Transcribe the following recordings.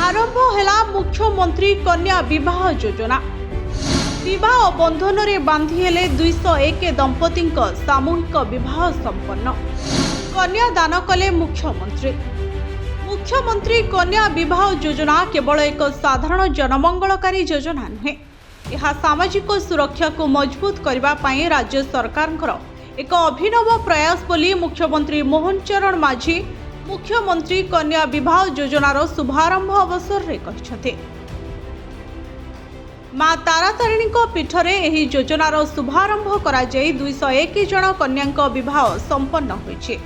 आरंभ है मुख्यमंत्री कन्या विवाह योजना। विवाह बंधन में बांधि हेले 201 दंपति सामूहिक विवाह संपन्न। कन्या दान कले मुख्यमंत्री। मुख्यमंत्री कन्या विवाह योजना केवल एक साधारण जनमंगलकारी योजना नुहे, यह सामाजिक सुरक्षा को मजबूत करने राज्य सरकार एक अभिनव प्रयास बोली मुख्यमंत्री मोहन चरण माझी मुख्यमंत्री कन्या विवाह योजनार शुभारंभ अवसर में कहते। मां तारातारिणी पीठरे एही योजनार शुभारंभ करा जाई 201 जन कन्या विवाह संपन्न होइछे।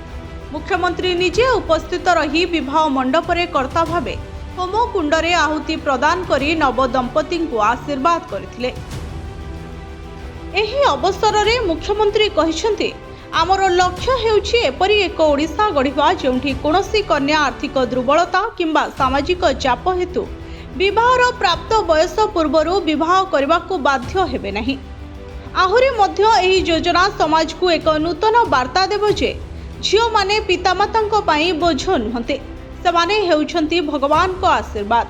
मुख्यमंत्री निजे उपस्थित रही विवाह मंडपरे कर्ता भावे होम कुंडरे आहुति प्रदान करी नव दंपति को आशीर्वाद करथिले। एही अवसर में मुख्यमंत्री कहिसेंति आमर लक्ष्य हेउछि एपरि एक ओडिशा गढ़िबा जेउठी कोनोसी कन्या आर्थिक दुर्बलता किंबा सामाजिक चाप हेतु विवाहर प्राप्त बयस पूर्वरु विवाह करबाकू बाध्य हेबे नाही। आहुरी मध्य एही योजना समाज को एक नूतन वार्ता देबो जे झियो माने पितामातांको पई बोझ नुहंते, सेमाने हेउछंती भगवान को आशीर्वाद।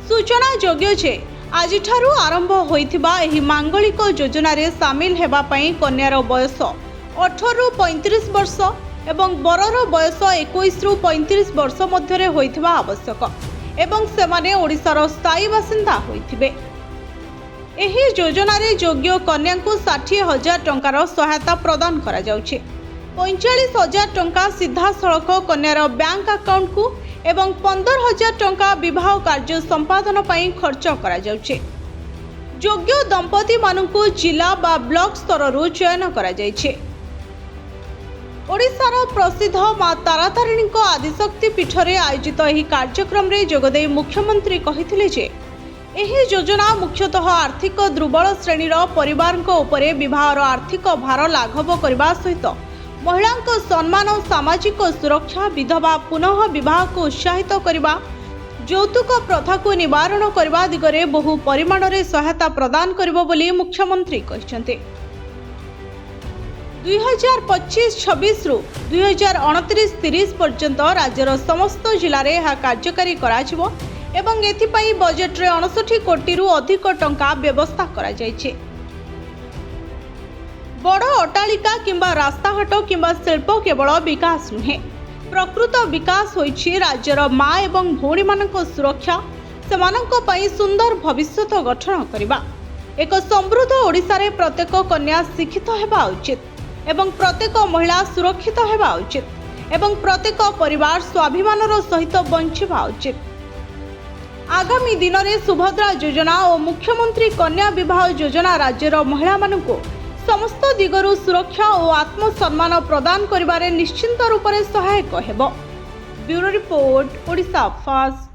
सूचना योग्य जे आजिठारु आरंभ होइथिबा एही मांगलिक योजना रे शामिल हेबा पई कन्यार बयस 18 रु 35 वर्ष एवं बरर बयस 21 रु 35 वर्ष मध्य होइथिबा आवश्यक एवं सेमाने ओडिशार स्थायी बासिंदा होइथिबे। एही योजना रे योग्य कन्या को 60,000 टंकार सहायता प्रदान करा जाउछि। 45,000 टंका सीधा सड़क कन्यार बैंक अकाउंट को एवं 15,000 टंका विवाह कार्य संपादन पई खर्च करा जाउछि। योग्य दंपति मानकु जिला बा ब्लॉक स्तर चयन करा जाइछे। ओडिशार प्रसिद्ध मां तारातारिणी आदिशक्ति पीठरे आयोजित एही कार्यक्रम रे जोगदेई मुख्यमंत्री कहिथिले जे एही योजना मुख्यतः आर्थिक दुर्बल श्रेणीर परिवारक उपरे विवाहर आर्थिक भार लाघव करबा सहित महिलांक सम्मान और सामाजिक सुरक्षा, विधवा पुनः विवाह को उत्साहित करबा, यौतुक प्रथा को निवारण करबा दिगरे बहु परिमाण रे सहायता प्रदान करबो बोली मुख्यमंत्री कहिसेंते। 2025-26 रु 2029-30 पर्यंत राज्यर समस्त जिले में यह कार्यकारी कराजिवो एवं एथिपाई बजेट रे 59 कोटी रु अधिक टंका व्यवस्था करा जायछे। बड़ अट्टालिका किंबा रास्ताघाट किंबा शिल्प केवल विकास नुहे, प्रकृत विकास होइछि राज्यर मां एवं भौणी मानक सुरक्षा, सेमानक पई सुंदर भविष्यत गठन करबा। एक समृद्ध ओडिशा रे प्रत्येक कन्या शिक्षित हेबा उचित एवं प्रत्येक महिला सुरक्षित हेबा उचित एवं प्रत्येक परिवार स्वाभिमानर सहित बंचिबा उचित। आगामी दिन में सुभद्रा योजना और मुख्यमंत्री कन्या विवाह योजना राज्यर महिला मानकु समस्त दिगरु सुरक्षा और आत्मसम्मान प्रदान करिबारे निश्चिंत रूप से सहायक हेबो। Bureau report, Odisha fast.